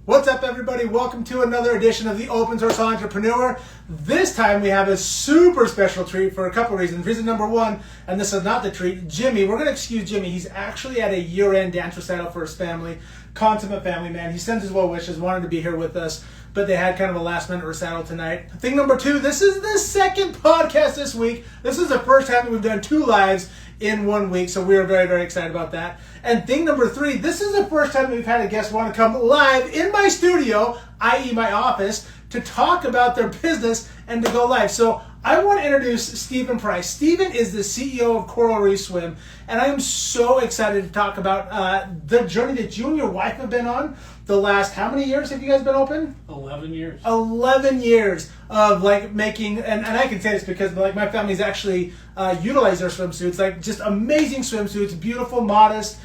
What's up, everybody? Welcome to another edition of the Open Source Entrepreneur. This time we have a super special treat for a couple reasons. Reason number one, and this is not the treat, Jimmy. We're going to excuse Jimmy. He's actually at a year-end dance recital for his family. Consummate family man. He sends his well wishes, wanted to be here with us, but they had kind of a last-minute recital tonight. Thing number two, this is the second podcast this week. This is the first time that we've done two lives in 1 week, so we are very, very excited about that. And thing number three, this is the first time that we've had a guest want to come live in my studio, i.e. my office, to talk about their business and to go live. So I want to introduce Stephen Price. Stephen is the CEO of Coral Reef Swim, and I am so excited to talk about the journey that you and your wife have been on. The last, how many years have you guys been open? 11 years. 11 years of making, and I can say this because my family's actually utilized their swimsuits, just amazing swimsuits, beautiful, modest,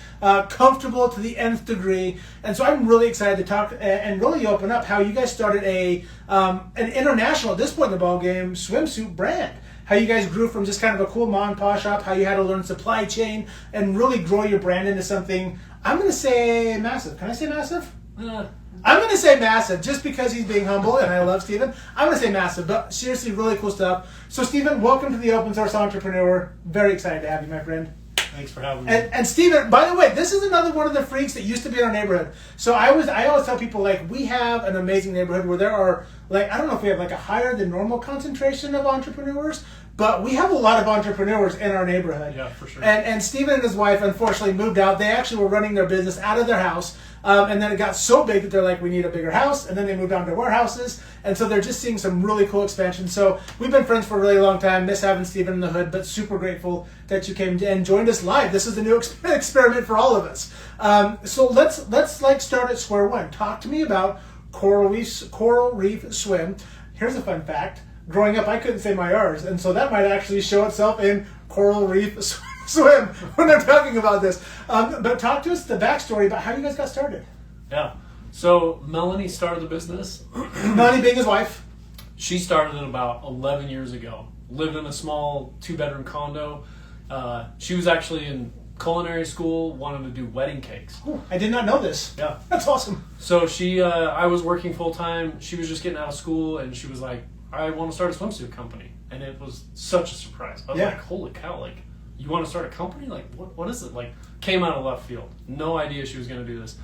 comfortable to the nth degree. And so I'm really excited to talk and really open up how you guys started an international, at this point in the ballgame, swimsuit brand. How you guys grew from just kind of a cool mom and pop shop, how you had to learn supply chain and really grow your brand into something, I'm going to say massive. Can I say massive? I'm going to say massive just because he's being humble and I love Stephen. I'm going to say massive, but seriously, really cool stuff. So Stephen, welcome to the Open Source Entrepreneur. Very excited to have you, my friend. Thanks for having me. And Stephen, by the way, this is another one of the freaks that used to be in our neighborhood. So I always tell people, we have an amazing neighborhood where there are, I don't know if we have a higher than normal concentration of entrepreneurs, but we have a lot of entrepreneurs in our neighborhood. Yeah, for sure. And Stephen and his wife unfortunately moved out. They actually were running their business out of their house. And then it got so big that they're like, we need a bigger house. And then they moved on to warehouses. And so they're just seeing some really cool expansion. So we've been friends for a really long time. Miss having Stephen in the hood, but super grateful that you came and joined us live. This is a new experiment for all of us. So let's start at square one. Talk to me about Coral Reef Swim. Here's a fun fact. Growing up, I couldn't say my R's. And so that might actually show itself in Coral Reef Swim when they're talking about this. But talk to us the backstory about how you guys got started. Yeah. So Melanie started the business. Melanie being his wife. She started it about 11 years ago. Lived in a small 2-bedroom condo. She was actually in culinary school, wanted to do wedding cakes. Ooh, I did not know this. Yeah. That's awesome. So I was working full time. She was just getting out of school and she was like, I want to start a swimsuit company. And it was such a surprise. I was like, holy cow, you want to start a company? What is it? Came out of left field. No idea she was going to do this.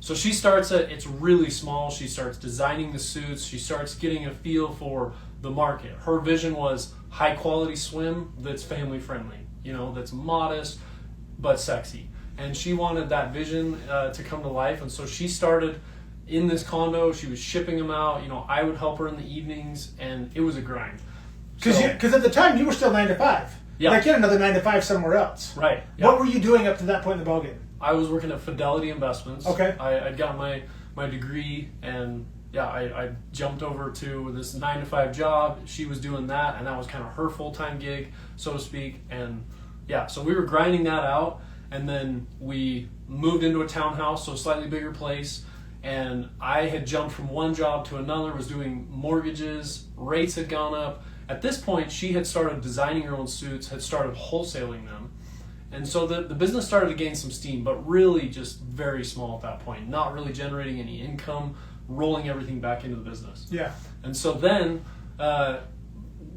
So she starts it's really small. She starts designing the suits. She starts getting a feel for the market. Her vision was high quality swim that's family friendly, that's modest but sexy. And she wanted that vision to come to life. And so she started in this condo. She was shipping them out. I would help her in the evenings, and it was a grind. Because at the time you were still 9 to 5. Yeah. You had another 9 to 5 somewhere else. Right. Yeah. What were you doing up to that point in the ballgame? I was working at Fidelity Investments. Okay. I'd got my degree, and I jumped over to this 9 to 5 job. She was doing that, and that was kind of her full-time gig, so to speak. And so we were grinding that out, and then we moved into a townhouse, so a slightly bigger place. And I had jumped from one job to another, was doing mortgages, rates had gone up. At this point, she had started designing her own suits, had started wholesaling them. And so the business started to gain some steam, but really just very small at that point, not really generating any income, rolling everything back into the business. Yeah. And so then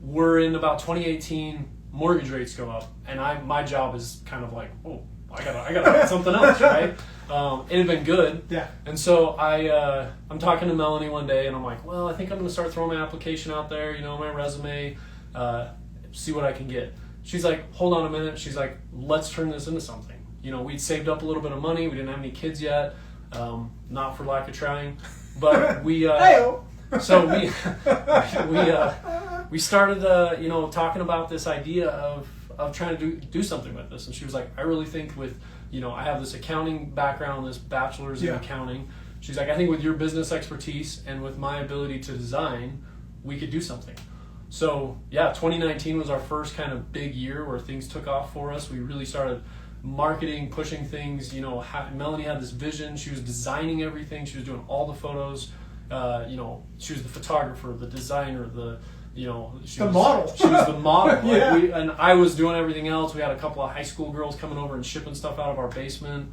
we're in about 2018, mortgage rates go up, and my job is kind of I gotta find something else, right? It had been good. Yeah. And so I'm talking to Melanie one day, and I'm like, well, I think I'm going to start throwing my application out there, my resume, see what I can get. She's like, hold on a minute. She's like, let's turn this into something. We'd saved up a little bit of money. We didn't have any kids yet, not for lack of trying, but we. So we started, talking about this idea of trying to do something with this. And she was like, I really think with, I have this accounting background, this bachelor's in accounting. She's like, I think with your business expertise and with my ability to design, we could do something. So 2019 was our first kind of big year where things took off for us. We really started marketing, pushing things. Melanie had this vision. She was designing everything. She was doing all the photos. She was the photographer, the designer, she was the model. Yeah. And I was doing everything else. We had a couple of high school girls coming over and shipping stuff out of our basement.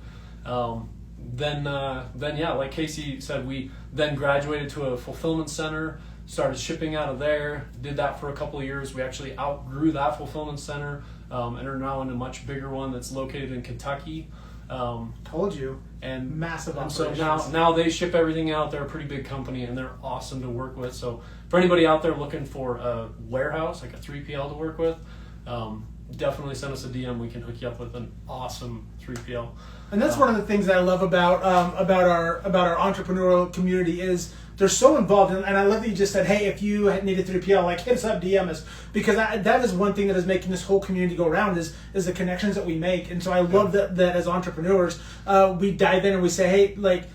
then yeah, like Casey said, we then graduated to a fulfillment center, started shipping out of there, did that for a couple of years. We actually outgrew that fulfillment center and are now in a much bigger one that's located in Kentucky. Told you. And massive operations. operations. So now they ship everything out. They're a pretty big company and they're awesome to work with. So for anybody out there looking for a warehouse, like a 3PL to work with, definitely send us a DM. We can hook you up with an awesome 3PL. And that's one of the things that I love about our entrepreneurial community is they're so involved. And I love that you just said, hey, if you need a 3PL, like hit us up, DM us, because that is one thing that is making this whole community go around is the connections that we make. And so I love that as entrepreneurs, we dive in and we say, hey, like,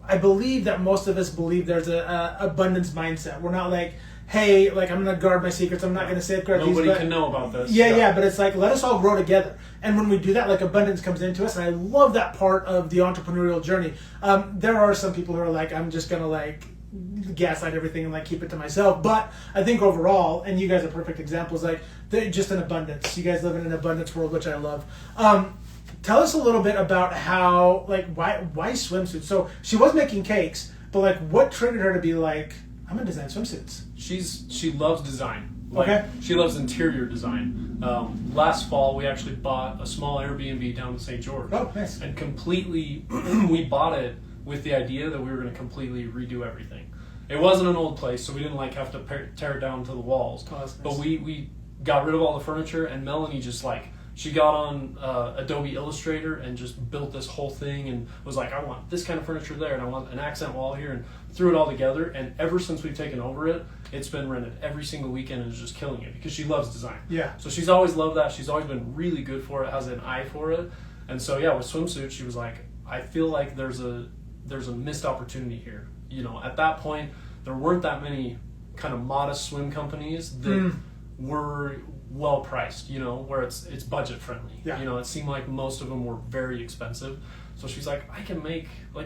I believe that most of us believe there's a abundance mindset. We're not like, hey, like I'm going to guard my secrets. I'm not going to safeguard these. Nobody can know about this. Yeah, but it's like, let us all grow together. And when we do that, like abundance comes into us. And I love that part of the entrepreneurial journey. There are some people who are like, I'm just going to like gaslight everything and like keep it to myself. But I think overall, and you guys are perfect examples, like they're just an abundance. You guys live in an abundance world, which I love. Tell us a little bit about how, like, why swimsuits? So she was making cakes, but like what triggered her to be like, I'm gonna design swimsuits? She loves design. Like, okay. She loves interior design. Last fall, we actually bought a small Airbnb down in St. George. Oh, nice. And completely, we bought it with the idea that we were going to completely redo everything. It wasn't an old place, so we didn't like have to tear it down to the walls. Oh, that's nice. But we got rid of all the furniture, and Melanie just like, she got on Adobe Illustrator and just built this whole thing and was like, I want this kind of furniture there and I want an accent wall here, and threw it all together. And ever since we've taken over it, it's been rented every single weekend and is just killing it because she loves design. Yeah. So she's always loved that. She's always been really good for it, has an eye for it. And so yeah, with swimsuits, she was like, I feel like there's a missed opportunity here. You know, at that point, there weren't that many kind of modest swim companies that were well priced, you know, where it's budget friendly. Yeah. You know, it seemed like most of them were very expensive. So she's like,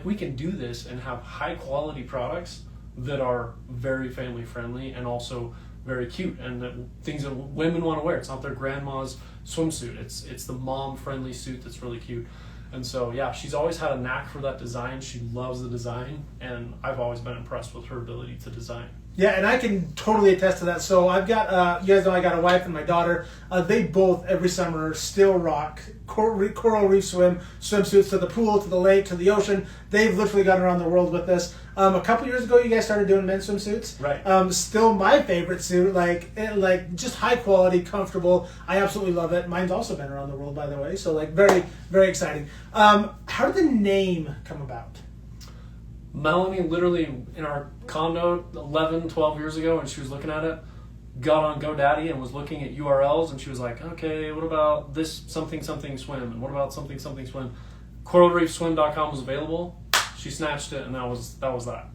we can do this and have high quality products that are very family friendly and also very cute, and that things that women want to wear. It's not their grandma's swimsuit. It's the mom friendly suit that's really cute. And so yeah, she's always had a knack for that design. She loves the design, and I've always been impressed with her ability to design. Yeah, and I can totally attest to that. So I've got, you guys know I got a wife and my daughter. They both, every summer, still rock Coral Reef Swim swimsuits to the pool, to the lake, to the ocean. They've literally gone around the world with this. A couple years ago, you guys started doing men's swimsuits. Right. Still my favorite suit, like just high quality, comfortable. I absolutely love it. Mine's also been around the world, by the way. So like very, very exciting. How did the name come about? Melanie literally in our condo 11, 12 years ago, when she was looking at it, got on GoDaddy and was looking at URLs, and she was like, okay, what about this something swim, and what about something swim? CoralReefSwim.com was available. She snatched it, and that was that.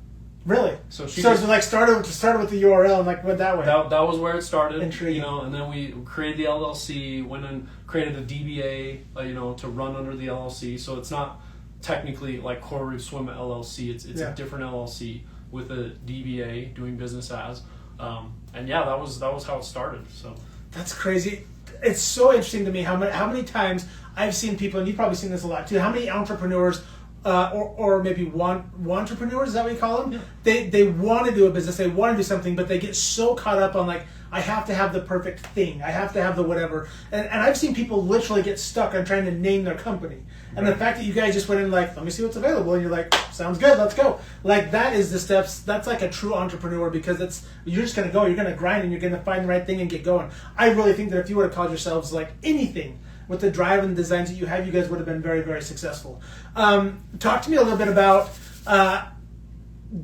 Really? So she started with the URL and like went that way. That was where it started. Intriguing. You know, and then we created the LLC, went and created a DBA, you know, to run under the LLC. So it's not technically like Coral Reef Swim LLC. It's a different LLC with a DBA, doing business as. And yeah, that was how it started. So that's crazy. It's so interesting to me how many times I've seen people, and you've probably seen this a lot too. How many entrepreneurs, or maybe entrepreneurs, is that what you call them? Yeah. They want to do a business, they want to do something, but they get so caught up on like, I have to have the perfect thing, I have to have the whatever, and I've seen people literally get stuck on trying to name their company. And the fact that you guys just went in like, let me see what's available, and you're like, sounds good, let's go. Like that is the steps. That's like a true entrepreneur, because you're just gonna go, you're gonna grind, and you're gonna find the right thing and get going. I really think that if you would have called yourselves like anything with the drive and the designs that you have, you guys would have been very, very successful. Talk to me a little bit about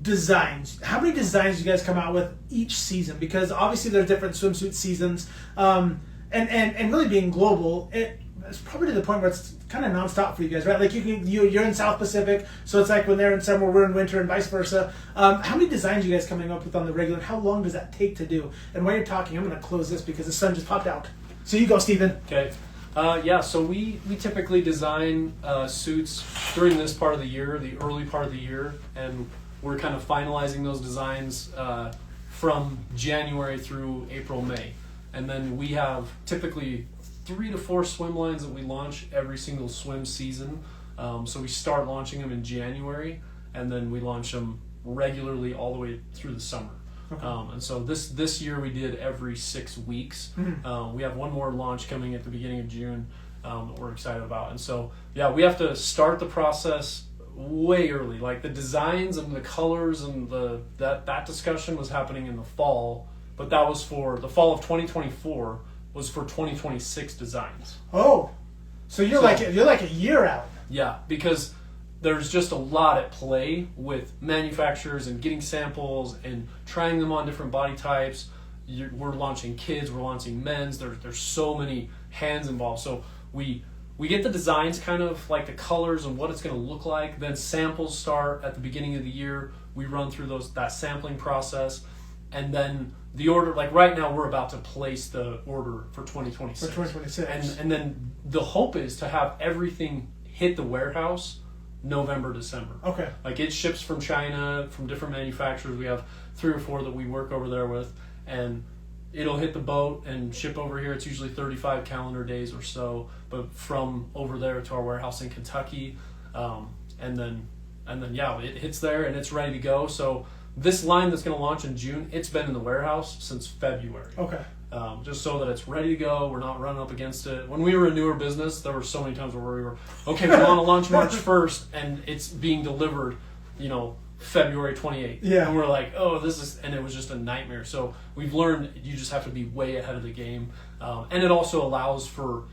designs. How many designs do you guys come out with each season? Because obviously there's different swimsuit seasons, and really being global, it's probably to the point where it's kind of nonstop for you guys, right? Like you're in South Pacific, so it's like when they're in summer, we're in winter, and vice versa. How many designs are you guys coming up with on the regular? How long does that take to do? And while you're talking, I'm going to close this because the sun just popped out. So you go, Stephen. Okay. So we typically design suits during this part of the year, the early part of the year, and we're kind of finalizing those designs from January through April, May. And then we have typically 3 to 4 swim lines that we launch every single swim season. So we start launching them in January, and then we launch them regularly all the way through the summer. Okay. And so this year we did every 6 weeks. We have one more launch coming at the beginning of June that we're excited about. And so, yeah, we have to start the process way early. Like the designs and the colors and that discussion was happening in the fall, but that was for the fall of 2024 was for 2026 designs. Oh, so you're like a year out. Yeah, because there's just a lot at play with manufacturers and getting samples and trying them on different body types. We're launching kids, we're launching men's. There's so many hands involved. So we get the designs, kind of like the colors and what it's going to look like. Then samples start at the beginning of the year. We run through that sampling process, and then the order. Like right now, we're about to place the order for 2026. For 2026, and then the hope is to have everything hit the warehouse November, December. Okay. Like it ships from China, from different manufacturers. We have 3 or 4 that we work over there with, and it'll hit the boat and ship over here. It's usually 35 calendar days or so, but from over there to our warehouse in Kentucky, and then yeah, it hits there and it's ready to go. So this line that's going to launch in June, it's been in the warehouse since February. Okay. Just so that it's ready to go. We're not running up against it. When we were a newer business, there were so many times where we were, okay, we want to launch March 1st, and it's being delivered, February 28th. Yeah. And we're like, oh, and it was just a nightmare. So we've learned you just have to be way ahead of the game. And it also allows for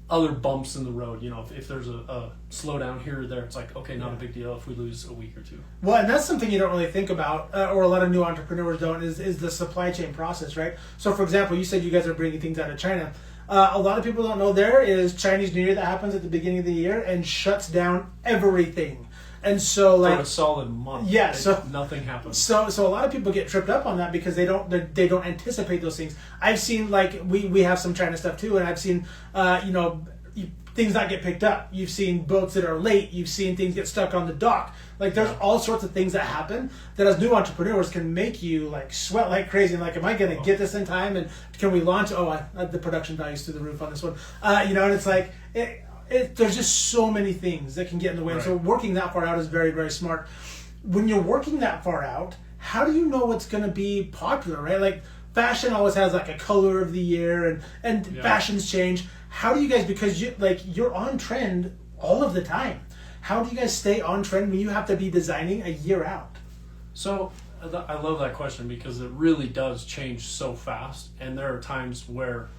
other bumps in the road. If there's a slowdown here or there, it's like, okay, not a big deal if we lose a week or two. Well, and that's something you don't really think about, or a lot of new entrepreneurs don't, is the supply chain process, right? So, for example, you said you guys are bringing things out of China. A lot of people don't know there is Chinese New Year that happens at the beginning of the year and shuts down everything. And so, for a solid month, nothing happens. So a lot of people get tripped up on that because they don't anticipate those things. I've seen we have some China stuff too, and I've seen things not get picked up. You've seen boats that are late. You've seen things get stuck on the dock. Like there's all sorts of things that happen that as new entrepreneurs can make you like sweat like crazy. And like, am I going to get this in time? And can we launch? The production value's through the roof on this one. And it's like. There's just so many things that can get in the way. Right. So working that far out is very, very smart. When you're working that far out, how do you know what's going to be popular, right? Like fashion always has like a color of the year and fashions change. How do you guys, because you're on trend all of the time. How do you guys stay on trend when you have to be designing a year out? So I love that question because it really does change so fast. And there are times where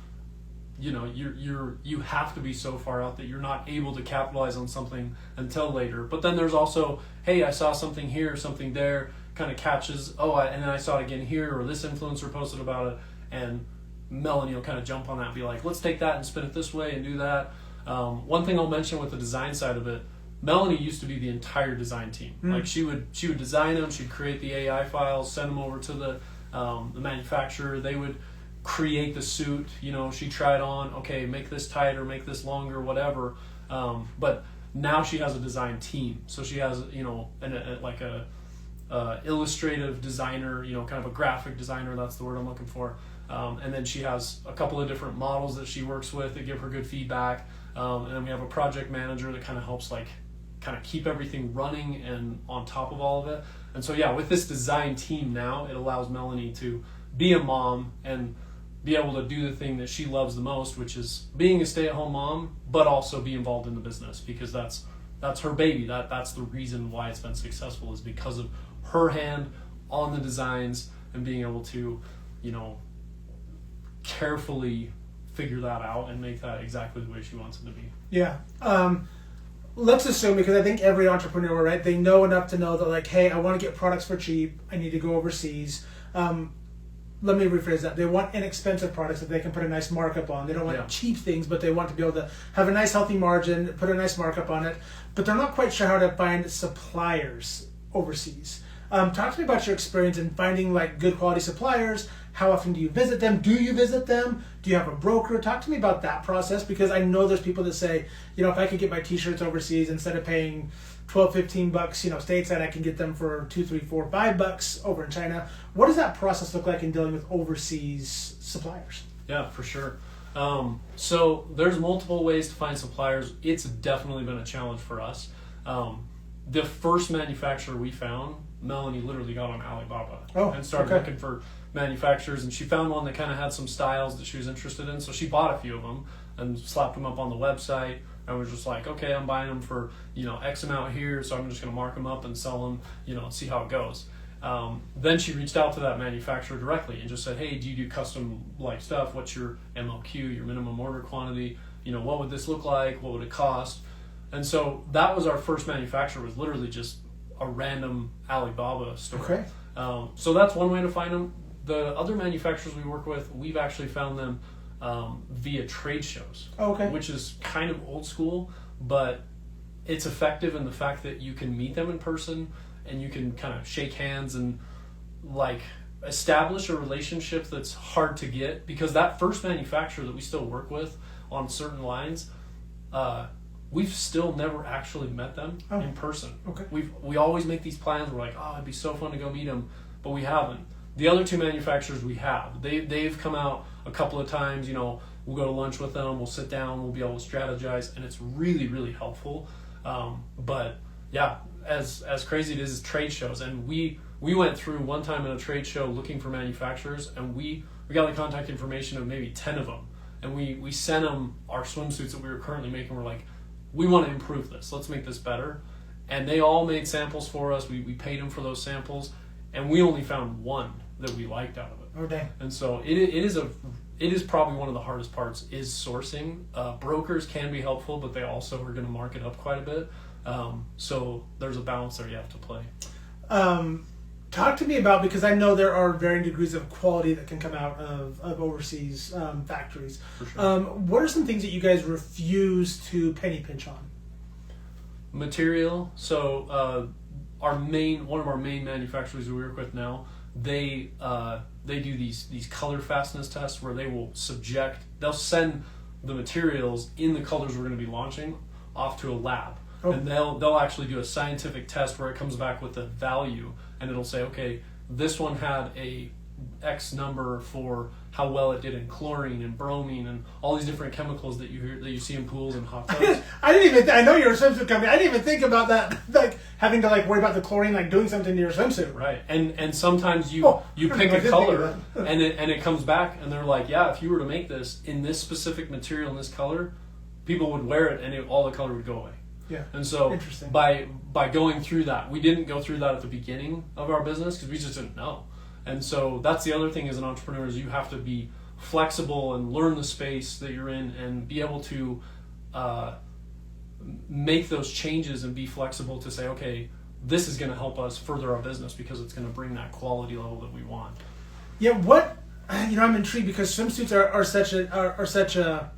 you have to be so far out that you're not able to capitalize on something until later. But then there's also, hey, I saw something here, something there, kind of catches, and then I saw it again here, or this influencer posted about it, and Melanie will kind of jump on that and be like, let's take that and spin it this way and do that. One thing I'll mention with the design side of it, Melanie used to be the entire design team. Like she would design them, she'd create the AI files, send them over to the manufacturer. They would create the suit, she tried on, okay, make this tighter, make this longer, whatever. But now she has a design team. So she has, a illustrative designer, kind of a graphic designer, that's the word I'm looking for. And then she has a couple of different models that she works with that give her good feedback. And then we have a project manager that kind of helps keep everything running and on top of all of it. And so, with this design team now, it allows Melanie to be a mom and be able to do the thing that she loves the most, which is being a stay-at-home mom, but also be involved in the business because that's her baby. That's the reason why it's been successful is because of her hand on the designs and being able to, carefully figure that out and make that exactly the way she wants it to be. Yeah. Let's assume, because I think every entrepreneur, right, they know enough to know that like, hey, I want to get products for cheap. I need to go overseas. Let me rephrase that. They want inexpensive products that they can put a nice markup on. They don't want cheap things, but they want to be able to have a nice healthy margin, put a nice markup on it. But they're not quite sure how to find suppliers overseas. Talk to me about your experience in finding like good quality suppliers. How often do you visit them? Do you visit them? Do you have a broker? Talk to me about that process because I know there's people that say, if I could get my t-shirts overseas instead of paying $12-15 stateside, I can get them for $2, $3, $4, $5 over in China. What does that process look like in dealing with overseas suppliers? Yeah, for sure. So there's multiple ways to find suppliers. It's definitely been a challenge for us. The first manufacturer we found, Melanie literally got on Alibaba and started looking for manufacturers, and she found one that kind of had some styles that she was interested in. So she bought a few of them and slapped them up on the website, and was just like, okay, I'm buying them for, X amount here, so I'm just going to mark them up and sell them, see how it goes. Then she reached out to that manufacturer directly and just said, hey, do you do custom stuff? What's your MOQ, your minimum order quantity? What would this look like? What would it cost? And so that was our first manufacturer, was literally just a random Alibaba store. Okay. So that's one way to find them. The other manufacturers we work with, we've actually found them via trade shows, which is kind of old school, but it's effective in the fact that you can meet them in person and you can kind of shake hands and establish a relationship that's hard to get, because that first manufacturer that we still work with on certain lines, we've still never actually met them in person. Okay. We always make these plans. We're like, it'd be so fun to go meet them, but we haven't. The other two manufacturers we have, they've come out a couple of times. We'll go to lunch with them. We'll sit down. We'll be able to strategize, and it's really, really helpful. But yeah, as crazy it is trade shows, and we went through one time in a trade show looking for manufacturers, and we got the contact information of maybe 10 of them, and we sent them our swimsuits that we were currently making. We're like, we want to improve this. Let's make this better. And they all made samples for us. We paid them for those samples, and we only found one that we liked out of it. Okay. And so it is probably one of the hardest parts is sourcing. Brokers can be helpful, but they also are going to mark it up quite a bit. So there's a balance there you have to play. Talk to me about, because I know there are varying degrees of quality that can come out of overseas factories. For sure. What are some things that you guys refuse to penny pinch on? Material. So one of our main manufacturers we work with now, they do these color fastness tests where they'll send the materials in the colors we're going to be launching off to a lab. And they'll actually do a scientific test where it comes back with a value, and it'll say, okay, this one had a X number for how well it did in chlorine and bromine and all these different chemicals that you see in pools and hot tubs. I know you're a swimsuit company. I didn't even think about that, having to worry about the chlorine, doing something to your swimsuit. Right. And sometimes you pick a color and it comes back and they're like, yeah, if you were to make this in this specific material in this color, people would wear it and all the color would go away. Yeah. And so by going through that, we didn't go through that at the beginning of our business because we just didn't know. And so that's the other thing as an entrepreneur, is you have to be flexible and learn the space that you're in and be able to make those changes and be flexible to say, okay, this is going to help us further our business because it's going to bring that quality level that we want. Yeah, I'm intrigued because swimsuits are such a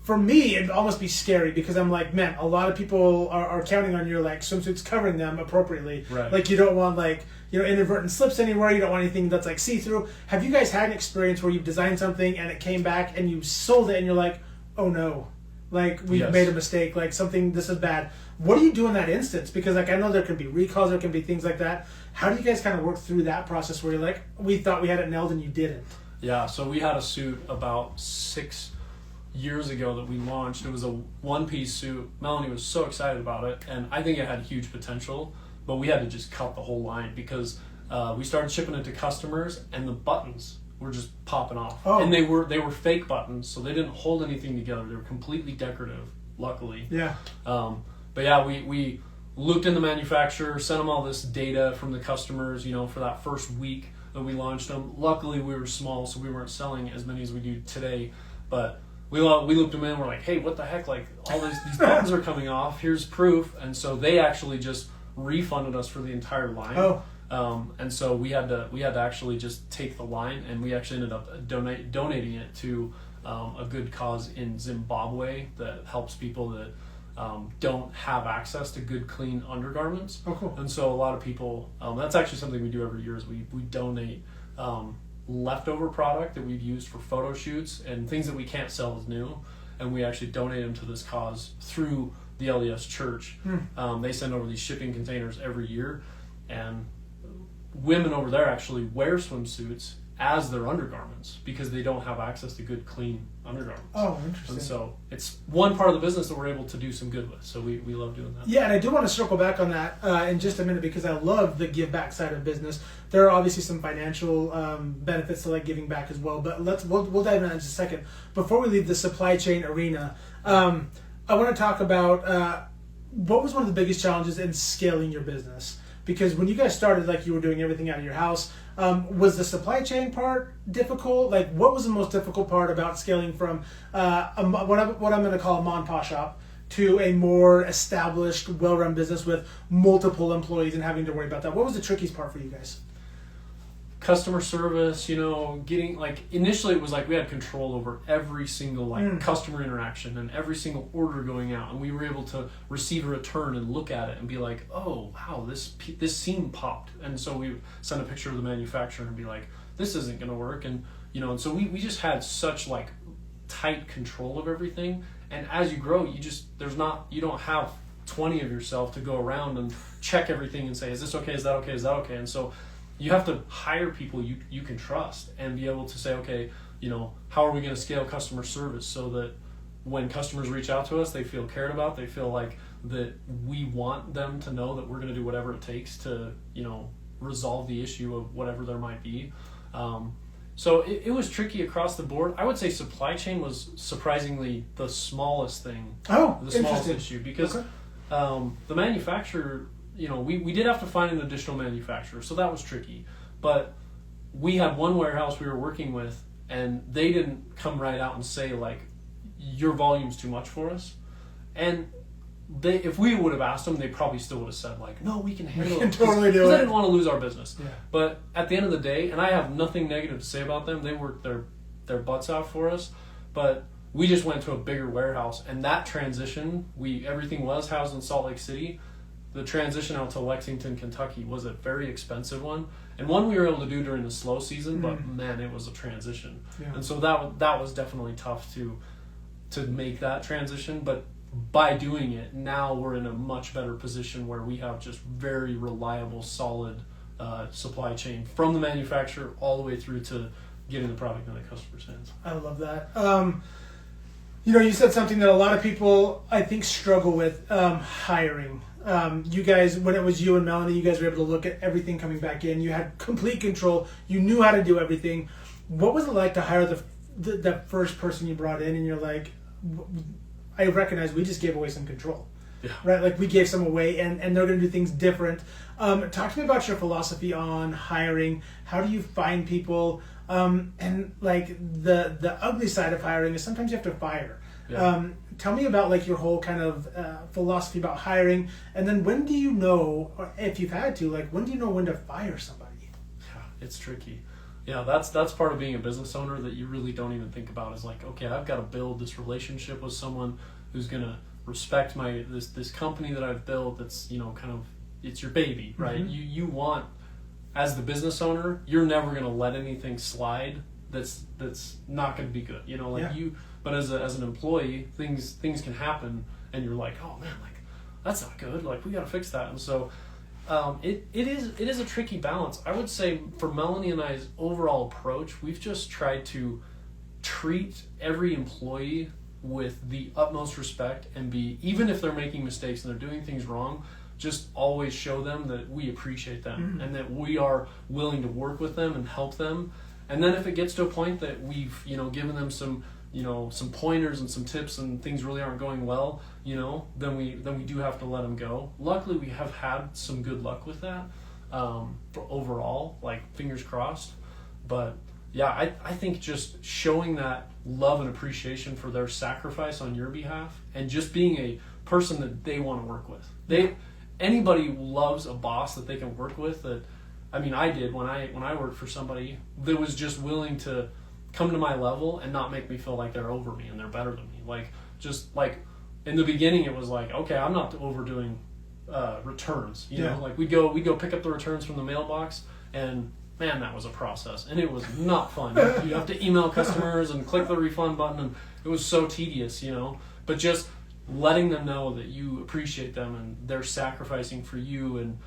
for me, it'd almost be scary because I'm like, man, a lot of people are counting on your swimsuits covering them appropriately. Right. You don't want inadvertent slips anywhere. You don't want anything that's see-through. Have you guys had an experience where you've designed something and it came back and you sold it and you're like, oh no, we've made a mistake, something, this is bad. What do you do in that instance? Because I know there can be recalls, there can be things like that. How do you guys kind of work through that process where you're like, we thought we had it nailed and you didn't? Yeah, so we had a suit about 6 years ago that we launched. It was a one-piece suit. Melanie was so excited about it, and I think it had huge potential, but we had to just cut the whole line because we started shipping it to customers and the buttons were just popping off. And they were fake buttons, so they didn't hold anything together. They were completely decorative, luckily. Yeah. But yeah, we looped in the manufacturer, sent them all this data from the customers, for that first week that we launched them. Luckily we were small, so we weren't selling as many as we do today, but we looped them in. We're like, hey, what the heck? All these buttons are coming off. Here's proof. And so they actually just refunded us for the entire line. And so we had to actually just take the line, and we actually ended up donating it to a good cause in Zimbabwe that helps people that don't have access to good, clean undergarments. Oh, cool. And so a lot of people, that's actually something we do every year, is we donate leftover product that we've used for photo shoots and things that we can't sell as new, and we actually donate them to this cause through the LDS church. They send over these shipping containers every year, and women over there actually wear swimsuits as their undergarments because they don't have access to good, clean undergarments. Oh, interesting. And so it's one part of the business that we're able to do some good with. So we love doing that. Yeah, and I do want to circle back on that in just a minute because I love the give back side of business. There are obviously some financial benefits to like giving back as well, but we'll dive into that in just a second. Before we leave the supply chain arena, I want to talk about what was one of the biggest challenges in scaling your business? Because when you guys started, like you were doing everything out of your house, was the supply chain part difficult? Like, what was the most difficult part about scaling from what I'm going to call a mom and pop shop to a more established, well-run business with multiple employees and having to worry about that? What was the trickiest part for you guys? Customer service, getting initially it was like we had control over every single customer interaction and every single order going out, and we were able to receive a return and look at it and be like, oh wow, this seam popped, and so we send a picture of the manufacturer and be like, this isn't going to work, and and so we just had such tight control of everything. And as you grow, you don't have 20 of yourself to go around and check everything and say, is this okay, is that okay, is that okay? And so you have to hire people you can trust and be able to say, okay, how are we going to scale customer service so that when customers reach out to us, they feel cared about, they feel like that we want them to know that we're going to do whatever it takes to, resolve the issue of whatever there might be. So it was tricky across the board. I would say supply chain was surprisingly the smallest thing. Oh, the smallest issue because the manufacturer, we did have to find an additional manufacturer, so that was tricky. But we had one warehouse we were working with, and they didn't come right out and say your volume's too much for us. And if we would have asked them, they probably still would have said no, we can handle it. Totally do it. Because they didn't want to lose our business. Yeah. But at the end of the day, and I have nothing negative to say about them, they worked their butts out for us. But we just went to a bigger warehouse, and that transition, everything was housed in Salt Lake City. The transition out to Lexington, Kentucky was a very expensive one, and one we were able to do during the slow season, but man, it was a transition. Yeah. And so that was definitely tough to make that transition, but by doing it, now we're in a much better position where we have just very reliable, solid supply chain from the manufacturer all the way through to getting the product in the customer's hands. I love that. You said something that a lot of people, I think, struggle with, hiring. You guys, when it was you and Melanie, you guys were able to look at everything coming back in. You had complete control. You knew how to do everything. What was it like to hire the first person you brought in, and you're like, I recognize we just gave away some control. Yeah. Right? We gave some away, and they're going to do things different. Talk to me about your philosophy on hiring. How do you find people? And the ugly side of hiring is sometimes you have to fire. Yeah. Tell me about your whole kind of philosophy about hiring, and then when do you know, or if you've had to, when do you know when to fire somebody? Yeah, it's tricky. Yeah, that's part of being a business owner that you really don't even think about is okay, I've got to build this relationship with someone who's going to respect this company that I've built. That's it's your baby, right? Mm-hmm. You want, as the business owner, you're never going to let anything slide that's not going to be good. But as an employee, things can happen, and you're like, oh man, that's not good. We got to fix that. And so it is a tricky balance. I would say for Melanie and I's overall approach, we've just tried to treat every employee with the utmost respect and even if they're making mistakes and they're doing things wrong, just always show them that we appreciate them and that we are willing to work with them and help them. And then if it gets to a point that we've given them some pointers and some tips and things really aren't going well, then we do have to let them go. Luckily, we have had some good luck with that overall, fingers crossed. But yeah, I think just showing that love and appreciation for their sacrifice on your behalf and just being a person that they want to work with. Anybody loves a boss that they can work with. I did when I worked for somebody that was just willing to come to my level and not make me feel like they're over me and they're better than me. In the beginning, it was okay, I'm not overdoing returns. You know, we go pick up the returns from the mailbox, and man, that was a process, and it was not fun. You have to email customers and click the refund button, and it was so tedious. But just letting them know that you appreciate them and they're sacrificing for you, and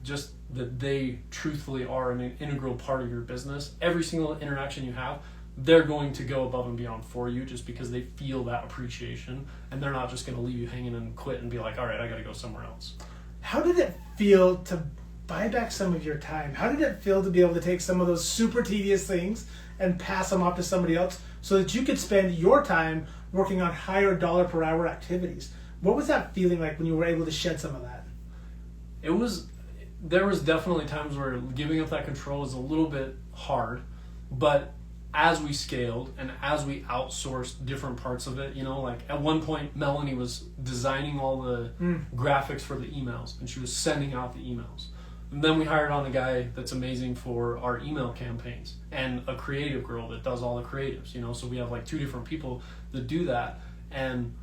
just that they truthfully are an integral part of your business. Every single interaction you have, they're going to go above and beyond for you just because they feel that appreciation, and they're not just going to leave you hanging and quit and be like, all right, I got to go somewhere else. How did it feel to buy back some of your time? How did it feel to be able to take some of those super tedious things and pass them off to somebody else so that you could spend your time working on higher dollar per hour activities? What was that feeling like when you were able to shed some of that? There was definitely times where giving up that control was a little bit hard, but as we scaled and as we outsourced different parts of it, like at one point Melanie was designing all the graphics for the emails, and she was sending out the emails. And then we hired on a guy that's amazing for our email campaigns, and a creative girl that does all the creatives, so we have like 2 different people that do that. And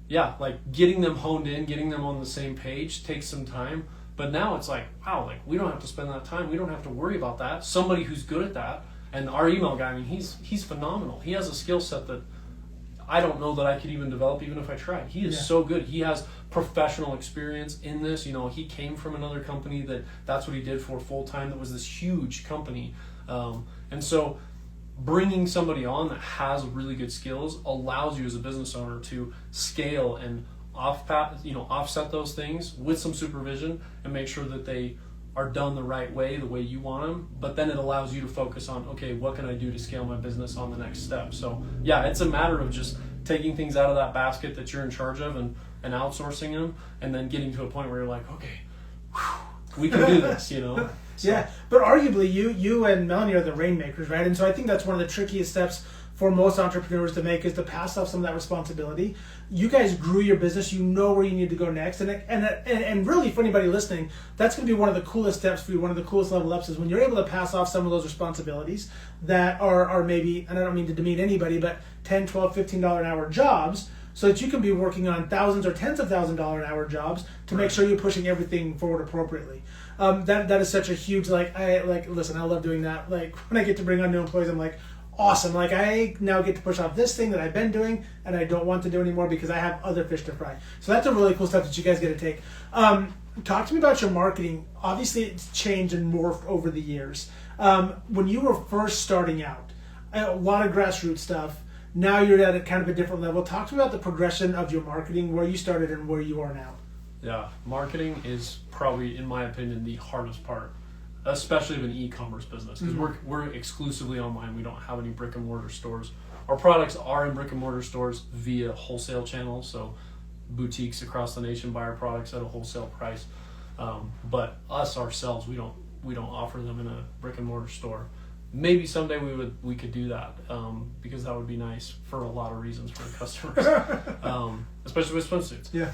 yeah, like getting them honed in, getting them on the same page takes some time. But now it's like, wow, like we don't have to spend that time. We don't have to worry about that. Somebody who's good at that. And our email guy, I mean, he's phenomenal. He has a skill set that I don't know that I could even develop even if I tried. He is so good. He has professional experience in this. He came from another company that's what he did for full time. That was this huge company. And so bringing somebody on that has really good skills allows you as a business owner to scale and offset those things with some supervision and make sure that they are done the right way, the way you want them. But then it allows you to focus on, okay, what can I do to scale my business on the next step? So yeah, it's a matter of just taking things out of that basket that you're in charge of and outsourcing them, and then getting to a point where you're like, okay, we can do this, So. Yeah, but arguably you and Melanie are the rainmakers, right? And so I think that's one of the trickiest steps for most entrepreneurs to make, is to pass off some of that responsibility. You guys grew your business. You know where you need to go next. And really, for anybody listening, that's going to be one of the coolest steps for you, one of the coolest level ups, is when you're able to pass off some of those responsibilities that are maybe, and I don't mean to demean anybody, but $10, $12, $15 an hour jobs, so that you can be working on thousands or tens of $1,000 an hour jobs to make sure you're pushing everything forward appropriately. That is such a huge, listen, I love doing that. Like when I get to bring on new employees, I'm like, awesome. Like I now get to push off this thing that I've been doing and I don't want to do anymore because I have other fish to fry. So that's a really cool step that you guys get to take. Talk to me about your marketing. Obviously it's changed and morphed over the years. When you were first starting out, a lot of grassroots stuff. Now you're at a kind of a different level. Talk to me about the progression of your marketing, where you started and where you are now. Yeah, marketing is probably, in my opinion, the hardest part, especially of an e-commerce business, because we're exclusively online. We don't have any brick and mortar stores. Our products are in brick and mortar stores via wholesale channels, so boutiques across the nation buy our products at a wholesale price. But us ourselves, we don't offer them in a brick and mortar store. Maybe someday we could do that, because that would be nice for a lot of reasons for the customers, especially with swimsuits. Yeah.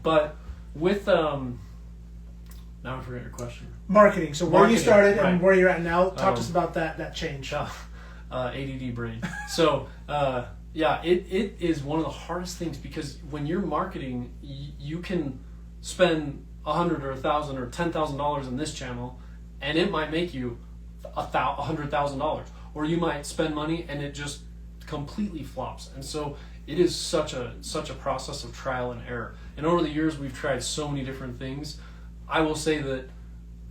But with now I forget your question. Marketing. So where you started and where you're at now. Talk to us about that change. ADD brain. So it is one of the hardest things, because when you're marketing, you can spend $100 or $1,000 or $10,000 in this channel, and it might make you $100,000, or you might spend money and it just completely flops. And so it is such a process of trial and error. And over the years, we've tried so many different things. I will say that,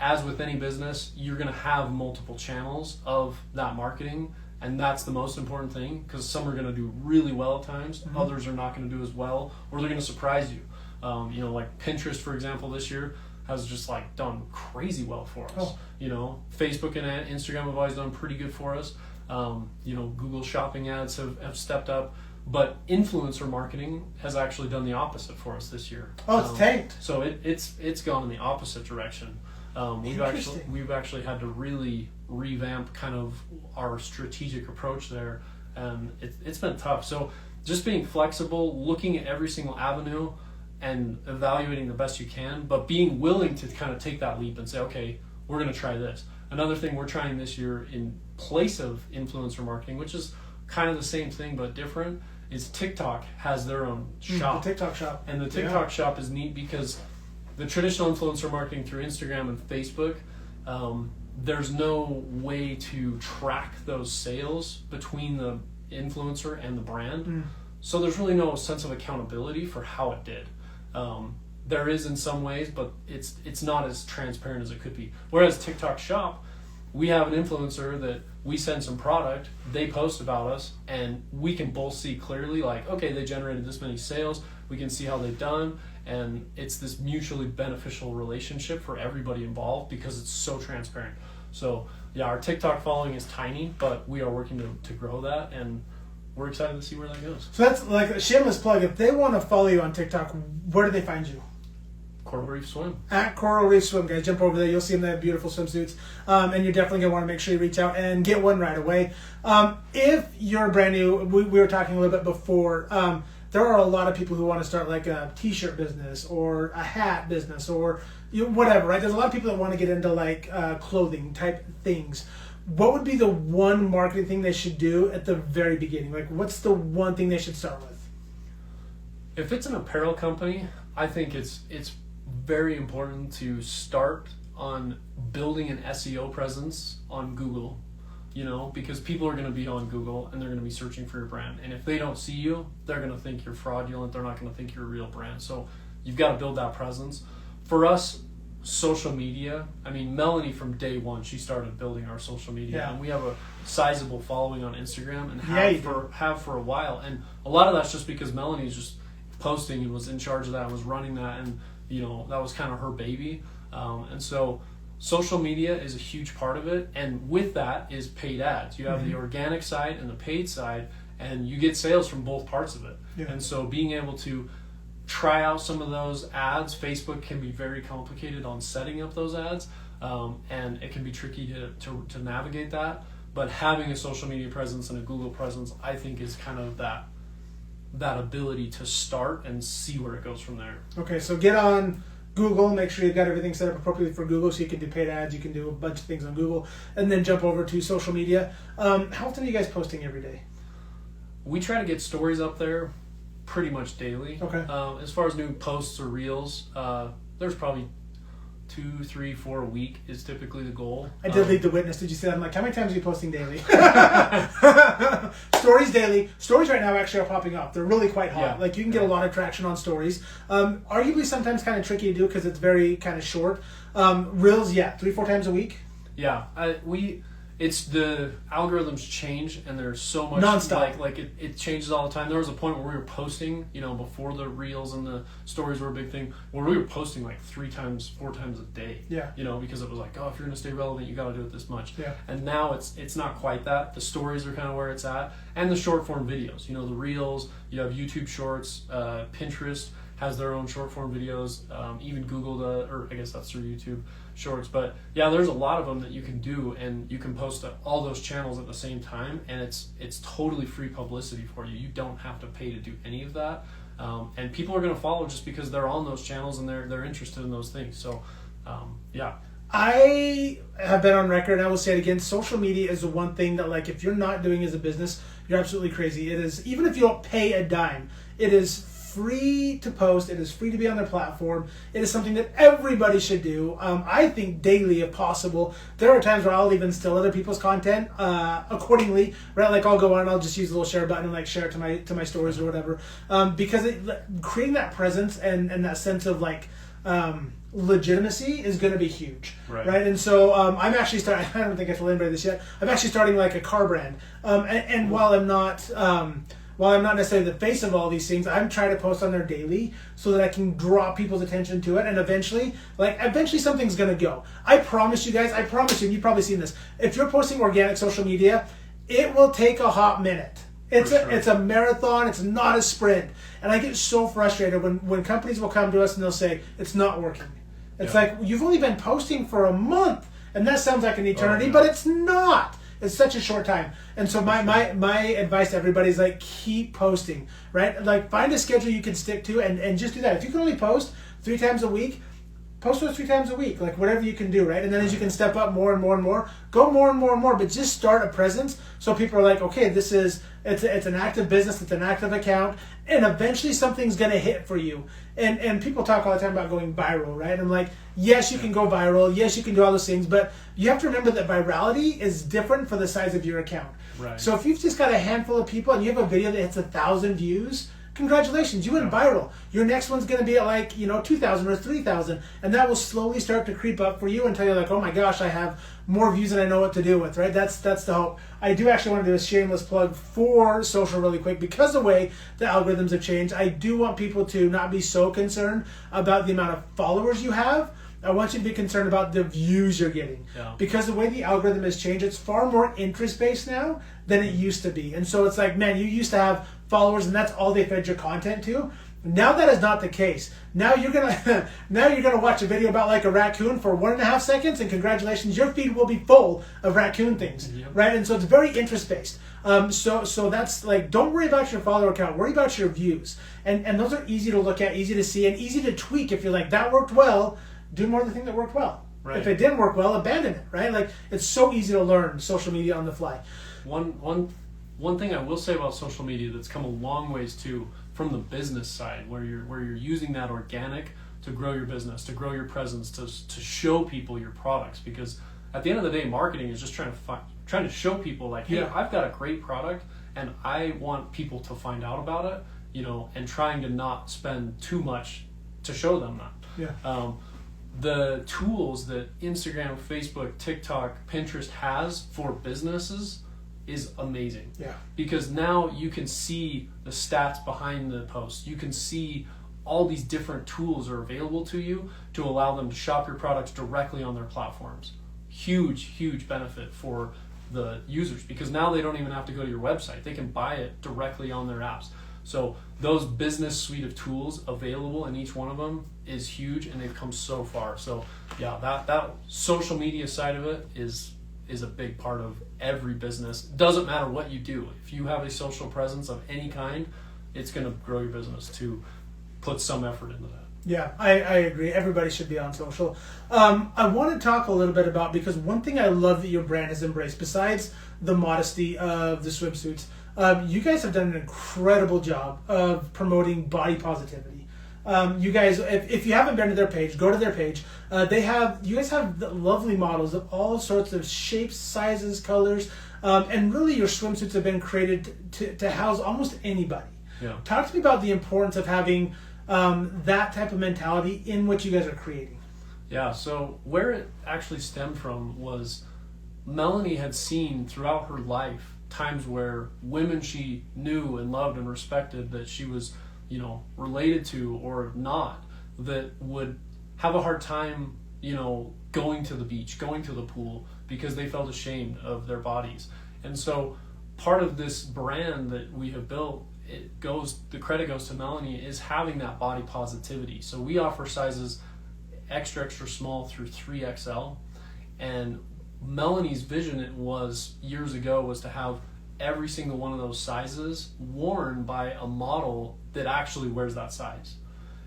as with any business, you're going to have multiple channels of that marketing, and that's the most important thing, because some are going to do really well at times, others are not going to do as well, or they're going to surprise you. Like Pinterest, for example, this year has just done crazy well for us. Facebook and Instagram have always done pretty good for us. Google shopping ads have stepped up, but influencer marketing has actually done the opposite for us this year. Oh, it's tanked. So it's gone in the opposite direction. We've actually had to really revamp kind of our strategic approach there, and it's been tough. So just being flexible, looking at every single avenue, and evaluating the best you can, but being willing to kind of take that leap and say, okay, we're going to try this. Another thing we're trying this year in place of influencer marketing, which is kind of the same thing but different, is TikTok has their own shop. The TikTok shop. And the TikTok shop is neat because the traditional influencer marketing through Instagram and Facebook, there's no way to track those sales between the influencer and the brand. So there's really no sense of accountability for how it did. there is in some ways, but it's not as transparent as it could be. Whereas TikTok Shop, we have an influencer that we send some product, they post about us, and we can both see clearly, like, okay, they generated this many sales, we can see how they've done, and it's this mutually beneficial relationship for everybody involved because it's so transparent. So yeah, our TikTok following is tiny, but we are working to grow that, and we're excited to see where that goes. So that's like a shameless plug. If they want to follow you on TikTok, where do they find you? Coral Reef Swim. At Coral Reef Swim, guys. Jump over there. You'll see them. They have beautiful swimsuits. And you're definitely going to want to make sure you reach out and get one right away. If you're brand new, we were talking a little bit before, there are a lot of people who want to start like a t-shirt business or a hat business or whatever, right? There's a lot of people that want to get into like clothing type things. What would be the one marketing thing they should do at the very beginning? Like, what's the one thing they should start with? If it's an apparel company, I think it's very important to start on building an SEO presence on Google, because people are going to be on Google and they're going to be searching for your brand. And if they don't see you, they're going to think you're fraudulent. They're not going to think you're a real brand. So you've got to build that presence. For us, social media, I mean, Melanie from day one, she started building our social media, and we have a sizable following on Instagram and have for a while. And a lot of that's just because Melanie's just posting and was in charge of that and was running that, and that was kind of her baby. And so social media is a huge part of it, and with that is paid ads. You have the organic side and the paid side, and you get sales from both parts of it. And so being able to try out some of those ads, Facebook can be very complicated on setting up those ads, and it can be tricky to navigate that. But having a social media presence and a Google presence, I think, is kind of that ability to start and see where it goes from there. Okay, so get on Google, make sure you've got everything set up appropriately for Google, so you can do paid ads, you can do a bunch of things on Google, and then jump over to social media. How often are you guys posting every day? We try to get stories up there pretty much daily. Okay. As far as new posts or reels, there's probably 2, 3, 4 a week is typically the goal. I did lead the witness. Did you see that? I'm like, how many times are you posting daily? Stories daily. Stories right now actually are popping up. They're really quite hot. Yeah. Like, you can get a lot of traction on stories. Arguably sometimes kind of tricky to do because it's very kind of short. Reels, 3, 4 times a week. Yeah. It's the algorithms change, and there's so much nonstop. Like it changes all the time. There was a point where we were posting, before the reels and the stories were a big thing, where we were posting like 3 times, 4 times a day. Yeah. Because it was like, if you're gonna stay relevant, you got to do it this much. Yeah. And now it's not quite that. The stories are kind of where it's at, and the short form videos. The reels. You have YouTube Shorts. Pinterest has their own short form videos. Even Google or I guess that's through YouTube Shorts. But yeah, there's a lot of them that you can do, and you can post to all those channels at the same time, and it's totally free publicity for you. You don't have to pay to do any of that, and people are going to follow just because they're on those channels and they're interested in those things. So yeah. I have been on record, and I will say it again, social media is the one thing that, like, if you're not doing as a business, you're absolutely crazy. It is, even if you don't pay a dime, it is free to post. It is free to be on their platform. It is something that everybody should do. I think daily, if possible. There are times where I'll even steal other people's content accordingly, right? Like, I'll go on and I'll just use the little share button and like share it to my stories or whatever, because creating that presence and that sense of like legitimacy is going to be huge, right? And so I'm actually starting. I don't think I told anybody this yet. I'm actually starting like a car brand, and while I'm not necessarily the face of all these things, I'm trying to post on there daily so that I can draw people's attention to it, and eventually something's gonna go. I promise you guys. I promise you. And you've probably seen this. If you're posting organic social media, it will take a hot minute. It's a marathon. It's not a sprint. And I get so frustrated when companies will come to us and they'll say it's not working. It's like, you've only been posting for a month, and that sounds like an eternity, but it's not. It's such a short time. And so my advice to everybody is, like, keep posting, right? Like, find a schedule you can stick to and just do that. If you can only post 3 times a week, post those 3 times a week, like whatever you can do, right? And then as you can step up more and more and more, go more and more and more, but just start a presence so people are like, okay, it's an active business, it's an active account, and eventually something's going to hit for you. And people talk all the time about going viral, right? I'm like, yes, you can go viral, yes, you can do all those things, but you have to remember that virality is different for the size of your account. Right. So if you've just got a handful of people and you have a video that hits 1,000 views, congratulations, you went viral. Your next one's going to be at like, 2,000 or 3,000. And that will slowly start to creep up for you until you're like, oh my gosh, I have more views than I know what to do with, right? That's the hope. I do actually want to do a shameless plug for social really quick because of the way the algorithms have changed. I do want people to not be so concerned about the amount of followers you have. I want you to be concerned about the views you're getting. Yeah. Because the way the algorithm has changed, it's far more interest-based now than it used to be. And so it's like, man, you used to have followers and that's all they fed your content to. Now that is not the case. Now you're gonna watch a video about like a raccoon for 1.5 seconds, and congratulations, your feed will be full of raccoon things, right? And so it's very interest-based. So that's like, don't worry about your follower count. Worry about your views. And those are easy to look at, easy to see, and easy to tweak. If you're like, that worked well, do more of the thing that worked well. Right. If it didn't work well, abandon it, right? Like, it's so easy to learn social media on the fly. One thing I will say about social media that's come a long ways too, from the business side, where you're using that organic to grow your business, to grow your presence, to show people your products. Because at the end of the day, marketing is just trying to show people like, hey, I've got a great product and I want people to find out about it, and trying to not spend too much to show them that. Yeah. The tools that Instagram, Facebook, TikTok, Pinterest has for businesses is amazing. Yeah. Because now you can see the stats behind the post. You can see all these different tools are available to you to allow them to shop your products directly on their platforms. Huge benefit for the users, because now they don't even have to go to your website. They can buy it directly on their apps. So those business suite of tools available in each one of them is huge, and they've come so far. So yeah, that social media side of it is a big part of every business. Doesn't matter what you do. If you have a social presence of any kind, it's going to grow your business to put some effort into that. Yeah, I agree. Everybody should be on social. I want to talk a little bit about, because one thing I love that your brand has embraced, besides the modesty of the swimsuits, you guys have done an incredible job of promoting body positivity. You guys, if you haven't been to their page, go to their page. You guys have lovely models of all sorts of shapes, sizes, colors, and really your swimsuits have been created to house almost anybody. Yeah. Talk to me about the importance of having that type of mentality in what you guys are creating. Yeah, so where it actually stemmed from was Melanie had seen throughout her life times where women she knew and loved and respected, that she was, related to or not, that would have a hard time, going to the beach, going to the pool, because they felt ashamed of their bodies. And so part of this brand that we have built, the credit goes to Melanie, is having that body positivity. So we offer sizes extra small through 3XL, and Melanie's vision years ago was to have every single one of those sizes worn by a model that actually wears that size.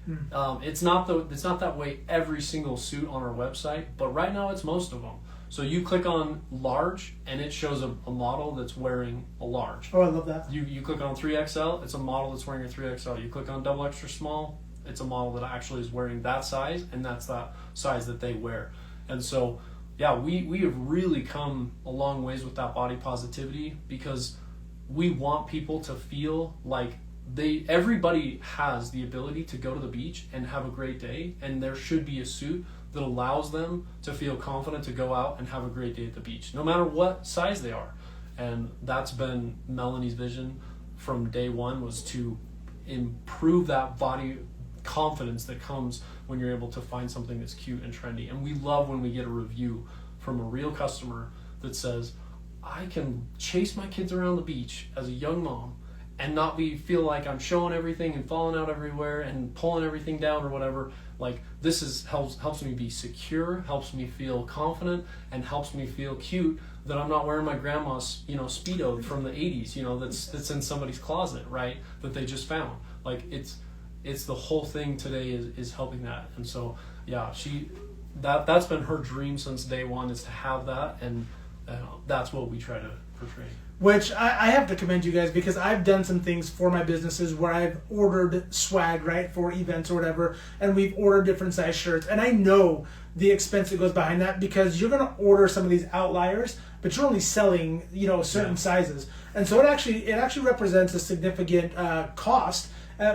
It's not that way every single suit on our website, but right now it's most of them. So you click on large and it shows a model that's wearing a large. Oh, I love that. You click on 3XL, it's a model that's wearing a 3XL. You click on double extra small, it's a model that actually is wearing that size, and that's that size that they wear. And so yeah, we have really come a long ways with that body positivity, because we want people to feel like everybody has the ability to go to the beach and have a great day, and there should be a suit that allows them to feel confident to go out and have a great day at the beach, no matter what size they are. And that's been Melanie's vision from day one, was to improve that body confidence that comes when you're able to find something that's cute and trendy. And we love when we get a review from a real customer that says, I can chase my kids around the beach as a young mom and not feel like I'm showing everything and falling out everywhere and pulling everything down or whatever. Like, this helps me be secure, helps me feel confident, and helps me feel cute, that I'm not wearing my grandma's, Speedo from the 80s, that's in somebody's closet, right? That they just found. Like, it's the whole thing today is helping that. And so yeah, that's been her dream since day one, is to have that, and that's what we try to portray. Which I have to commend you guys, because I've done some things for my businesses where I've ordered swag, right, for events or whatever, and we've ordered different size shirts, and I know the expense that goes behind that, because you're going to order some of these outliers, but you're only selling, certain sizes, and so it actually represents a significant cost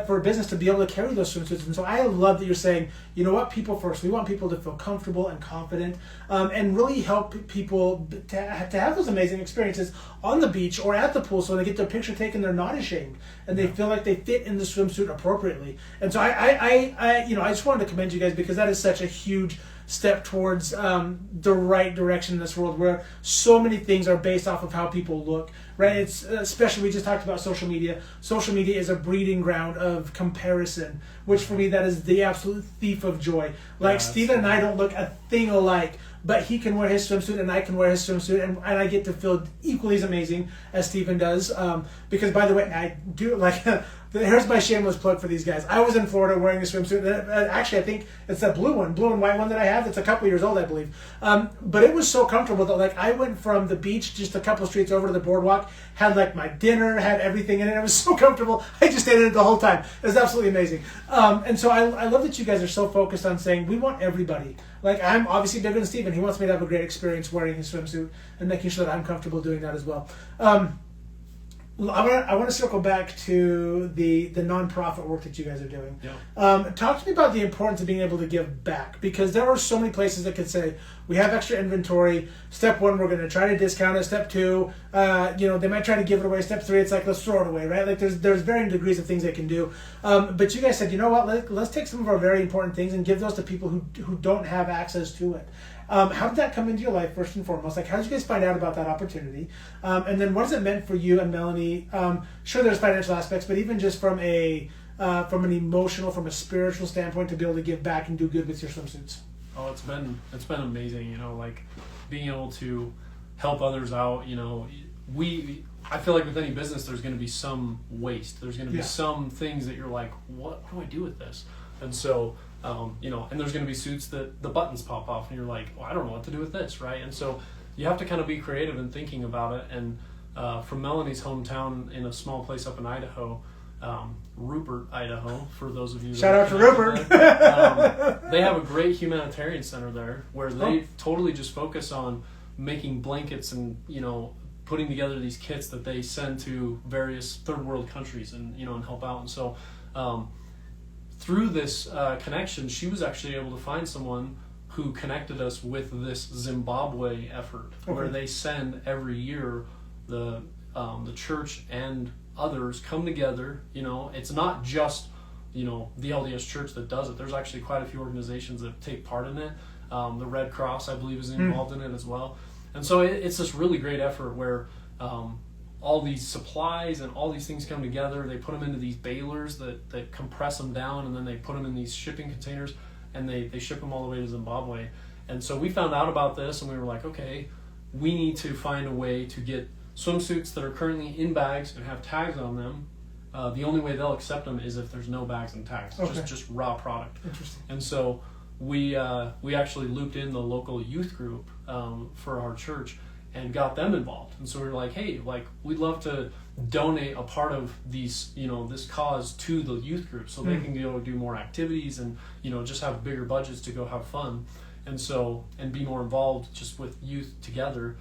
for a business to be able to carry those swimsuits. And so I love that you're saying, you know what, people first. We want people to feel comfortable and confident, and really help people to have those amazing experiences on the beach or at the pool. So when they get their picture taken, they're not ashamed and they feel like they fit in the swimsuit appropriately. And so I just wanted to commend you guys, because that is such a huge step towards the right direction in this world, where so many things are based off of how people look, right? It's especially, we just talked about social media. Social media is a breeding ground of comparison, which for me, that is the absolute thief of joy. Like, Steven and I don't look a thing alike, but he can wear his swimsuit and I can wear his swimsuit, and I get to feel equally as amazing as Steven does. Because, by the way, I do, like, here's my shameless plug for these guys. I was in Florida wearing a swimsuit. Actually, I think it's that blue and white one that I have. It's a couple years old, I believe. But it was so comfortable that, like, I went from the beach just a couple streets over to the boardwalk, had, like, my dinner, had everything in it. It was so comfortable. I just stayed in it the whole time. It was absolutely amazing. And so I love that you guys are so focused on saying, we want everybody. Like, I'm obviously bigger than Steven. He wants me to have a great experience wearing his swimsuit and making sure that I'm comfortable doing that as well. I want to circle back to the nonprofit work that you guys are doing. Yeah. Talk to me about the importance of being able to give back, because there are so many places that could say, we have extra inventory. Step 1, we're going to try to discount it. Step 2, they might try to give it away. Step 3, it's like, let's throw it away, right? Like, there's varying degrees of things they can do. But you guys said, you know what, let's take some of our very important things and give those to people who don't have access to it. How did that come into your life, first and foremost? Like, how did you guys find out about that opportunity? And then what has it meant for you and Melanie? Sure, there's financial aspects, but even just from an emotional, from a spiritual standpoint, to be able to give back and do good with your swimsuits. Oh, it's been amazing, like being able to help others out. I feel like with any business, there's going to be some waste. There's going to be some things that you're like, what do I do with this? And so, and there's going to be suits that the buttons pop off and you're like, well, I don't know what to do with this, right? And so you have to kind of be creative in thinking about it. And from Melanie's hometown in a small place up in Idaho, Rupert, Idaho, for those of you shout out to Rupert. They have a great humanitarian center there where they totally just focus on making blankets and putting together these kits that they send to various third world countries and and help out. And so through this connection, she was actually able to find someone who connected us with this Zimbabwe effort, where they send every year the church and others come together. It's not just the LDS Church that does it. There's actually quite a few organizations that take part in it. The Red Cross, I believe, is involved in it as well. And so it's this really great effort where all these supplies and all these things come together. They put them into these balers that compress them down, and then they put them in these shipping containers, and they ship them all the way to Zimbabwe. And so we found out about this, and we were like, okay, we need to find a way to get swimsuits that are currently in bags and have tags on them. The only way they'll accept them is if there's no bags and tags, just raw product. Interesting. And so we actually looped in the local youth group for our church and got them involved. And so we were like, hey, we'd love to donate a part of these, this cause to the youth group so they can go do more activities and, just have bigger budgets to go have fun. And so, and be more involved just with youth together.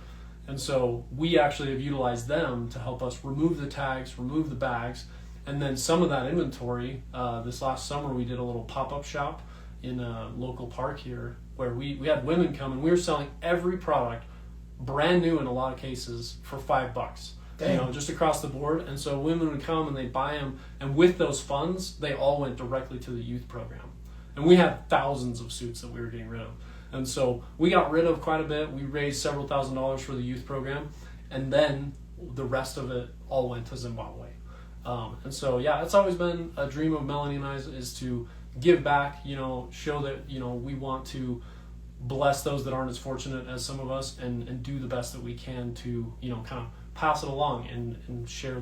And so we actually have utilized them to help us remove the tags, remove the bags, and then some of that inventory. This last summer we did a little pop-up shop in a local park here where we had women come and we were selling every product brand new in a lot of cases for $5. Dang. Just across the board. And so women would come and they'd buy them, and with those funds they all went directly to the youth program. And we had thousands of suits that we were getting rid of. And so we got rid of quite a bit. We raised several $1,000s for the youth program, and then the rest of it all went to Zimbabwe. And so, it's always been a dream of Melanie and I is to give back, show that, we want to bless those that aren't as fortunate as some of us and do the best that we can to, kind of pass it along and share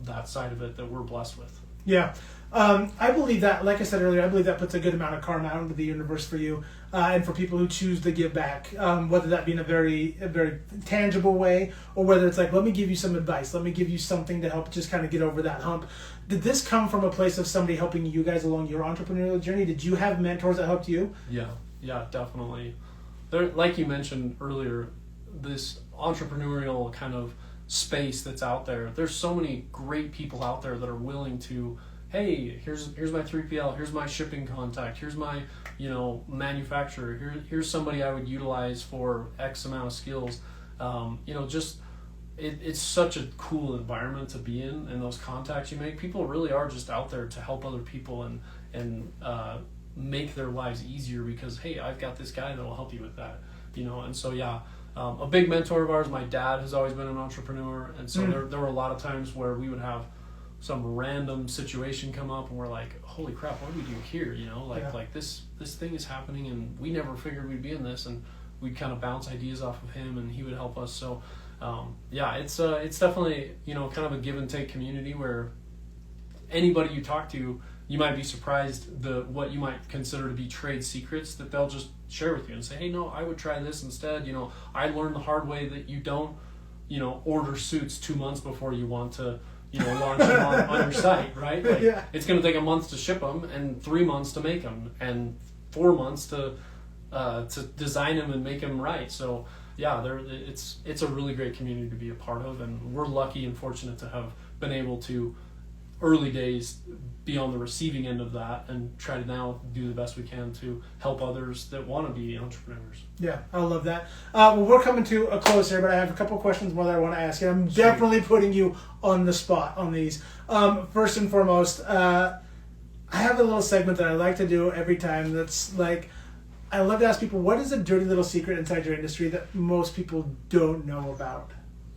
that side of it that we're blessed with. Yeah. I believe that, like I said earlier, I believe that puts a good amount of karma out into the universe for you and for people who choose to give back, whether that be in a very tangible way or whether it's like, let me give you some advice, let me give you something to help just kind of get over that hump. Did this come from a place of somebody helping you guys along your entrepreneurial journey? Did you have mentors that helped you? Yeah, definitely. There, like you mentioned earlier, this entrepreneurial kind of space that's out there. There's so many great people out there that are willing to, hey, here's my 3PL, here's my shipping contact, here's my, manufacturer, here's somebody I would utilize for X amount of skills. It's such a cool environment to be in, and those contacts you make, people really are just out there to help other people and make their lives easier because, hey, I've got this guy that'll help you with that, and so a big mentor of ours, my dad, has always been an entrepreneur, and so there were a lot of times where we would have some random situation come up and we're like, holy crap, what do we do here? Like this thing is happening and we never figured we'd be in this, and we'd kind of bounce ideas off of him and he would help us. So it's definitely kind of a give and take community where anybody you talk to, you might be surprised what you might consider to be trade secrets that they'll just share with you and say, hey, no, I would try this instead. I learned the hard way that you don't order suits 2 months before you want to launch them on your site, right? It's going to take a month to ship them and 3 months to make them and 4 months to design them and make them right. So it's a really great community to be a part of, and we're lucky and fortunate to have been able to early days be on the receiving end of that and try to now do the best we can to help others that want to be entrepreneurs. Yeah, I love that. Well, we're coming to a close here, but I have a couple questions more that I want to ask you. I'm definitely putting you on the spot on these. First and foremost, I have a little segment that I like to do every time that's like, I love to ask people, what is a dirty little secret inside your industry that most people don't know about?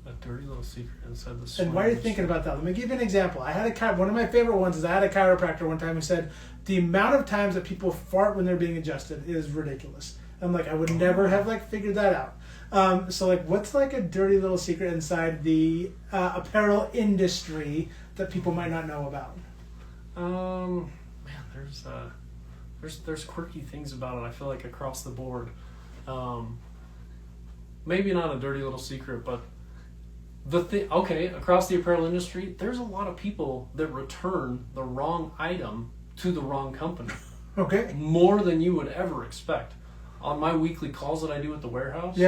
A dirty little secret inside the swim. And why are you thinking about that? Let me give you an example. One of my favorite ones is I had a chiropractor one time who said the amount of times that people fart when they're being adjusted is ridiculous. I'm like, I would never have figured that out. So what's a dirty little secret inside the apparel industry that people might not know about? Man, there's quirky things about it. I feel like across the board. Maybe not a dirty little secret, but across the apparel industry, there's a lot of people that return the wrong item to the wrong company. Okay. More than you would ever expect. On my weekly calls that I do at the warehouse,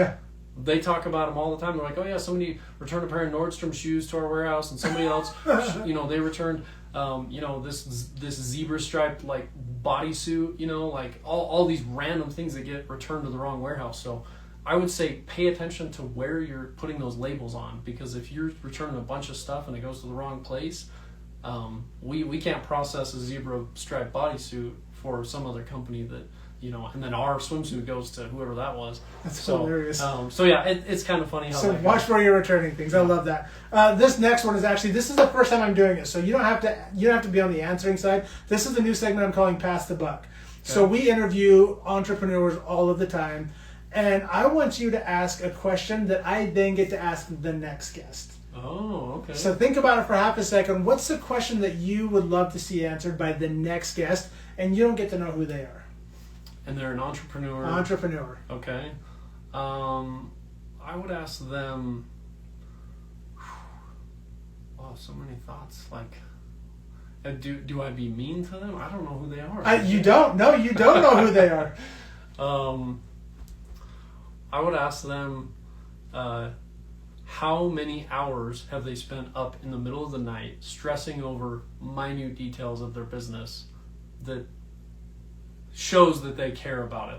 they talk about them all the time. They're like, oh yeah, somebody returned a pair of Nordstrom shoes to our warehouse, and somebody else, they returned, this zebra striped bodysuit, all these random things that get returned to the wrong warehouse. So I would say pay attention to where you're putting those labels on, because if you're returning a bunch of stuff and it goes to the wrong place, we can't process a zebra striped bodysuit for some other company that, and then our swimsuit goes to whoever that was. That's hilarious. It's kind of funny how. So watch where you're returning things. I love that. This next one is this is the first time I'm doing it, so you don't have to be on the answering side. This is the new segment I'm calling Pass the Buck. Okay. So we interview entrepreneurs all of the time, and I want you to ask a question that I then get to ask the next guest. Oh, okay. So think about it for half a second. What's the question that you would love to see answered by the next guest, and you don't get to know who they are? And they're an entrepreneur. Entrepreneur. Okay. I would ask them. Wow, so many thoughts. Do I be mean to them? I don't know who they are. You don't. No, you don't know who they are. I would ask them, how many hours have they spent up in the middle of the night stressing over minute details of their business that shows that they care about it?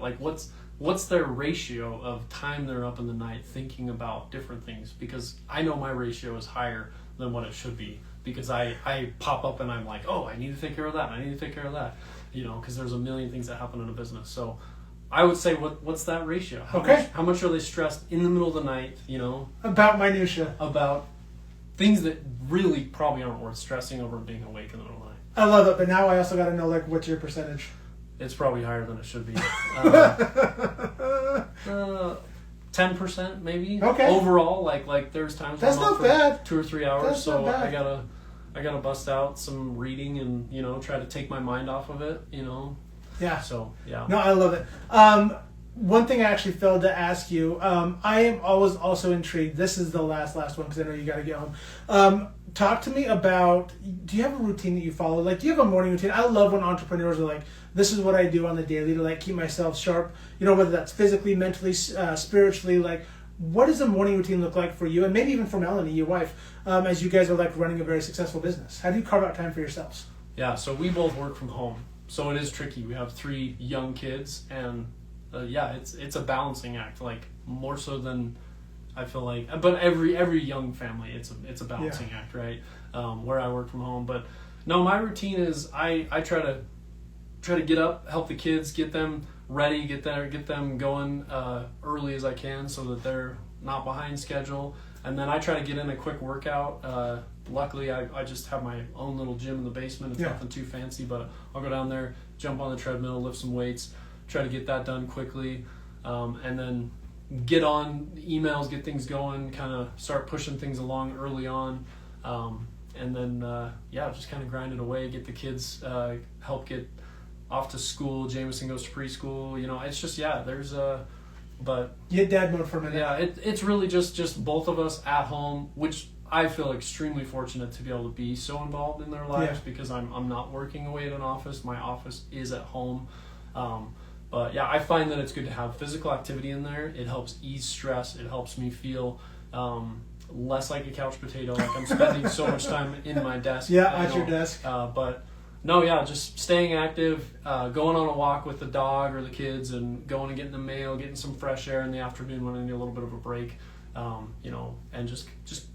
What's their ratio of time they're up in the night thinking about different things? Because I know my ratio is higher than what it should be, because I pop up and I'm like, oh, I need to take care of that, I need to take care of that, because there's a million things that happen in a business. So I would say, what's that ratio? How much are they stressed in the middle of the night, about minutia, about things that really probably aren't worth stressing over being awake in the middle of the night. I love it, but now I also got to know, what's your percentage? It's probably higher than it should be. 10% maybe. Okay. Overall, there's times that's not bad. 2 or 3 hours, that's so I gotta bust out some reading and try to take my mind off of it. Yeah. So yeah. No, I love it. One thing I actually failed to ask you. I am always also intrigued. This is the last one because I know you got to get home. Talk to me about, do you have a routine that you follow? Do you have a morning routine? I love when entrepreneurs are this is what I do on the daily to keep myself sharp, whether that's physically, mentally, spiritually. what does a morning routine look like for you, and maybe even for Melanie, your wife, as you guys are like running a very successful business? How do you carve out time for yourselves? Yeah, so we both work from home, so it is tricky. We have 3 young kids, and it's a balancing act, like more so than I feel like. But every young family, it's a balancing act, right? Where I work from home, but no, my routine is I try to get up, help the kids, get them ready, get them going early as I can so that they're not behind schedule, and then I try to get in a quick workout. Luckily, I just have my own little gym in the basement. It's nothing too fancy, but I'll go down there, jump on the treadmill, lift some weights, try to get that done quickly, and then get on emails, get things going, kind of start pushing things along early on, and then just kind of grind it away, get the kids, help get off to school. Jameson goes to preschool. It's just but get dad mode for a minute. Yeah, it's really just both of us at home, which I feel extremely fortunate to be able to be so involved in their lives because I'm not working away at an office. My office is at home. But I find that it's good to have physical activity in there. It helps ease stress. It helps me feel less like a couch potato. Like I'm spending so much time in my desk. At your desk. But no, just staying active, going on a walk with the dog or the kids, and going and getting the mail, getting some fresh air in the afternoon when I need a little bit of a break. And just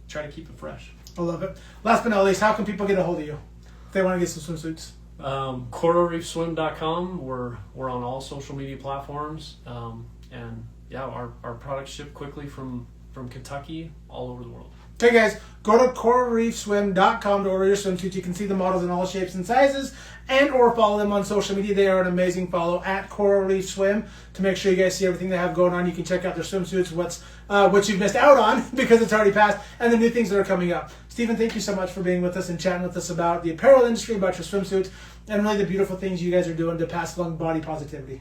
try to keep it fresh. I love it. Last but not least, how can people get a hold of you if they want to get some swimsuits? CoralReefSwim.com. We're on all social media platforms, and our products ship quickly from Kentucky all over the world. Okay, guys, go to CoralReefSwim.com to order your swimsuits. You can see the models in all shapes and sizes, and or follow them on social media. They are an amazing follow at Coral Reef Swim to make sure you guys see everything they have going on. You can check out their swimsuits, what you've missed out on because it's already passed, and the new things that are coming up. Stephen, thank you so much for being with us and chatting with us about the apparel industry, about your swimsuits, and really the beautiful things you guys are doing to pass along body positivity.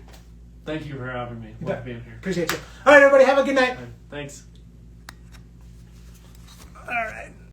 Thank you for having me. Love being here. Appreciate you. All right, everybody, have a good night. Thanks. All right.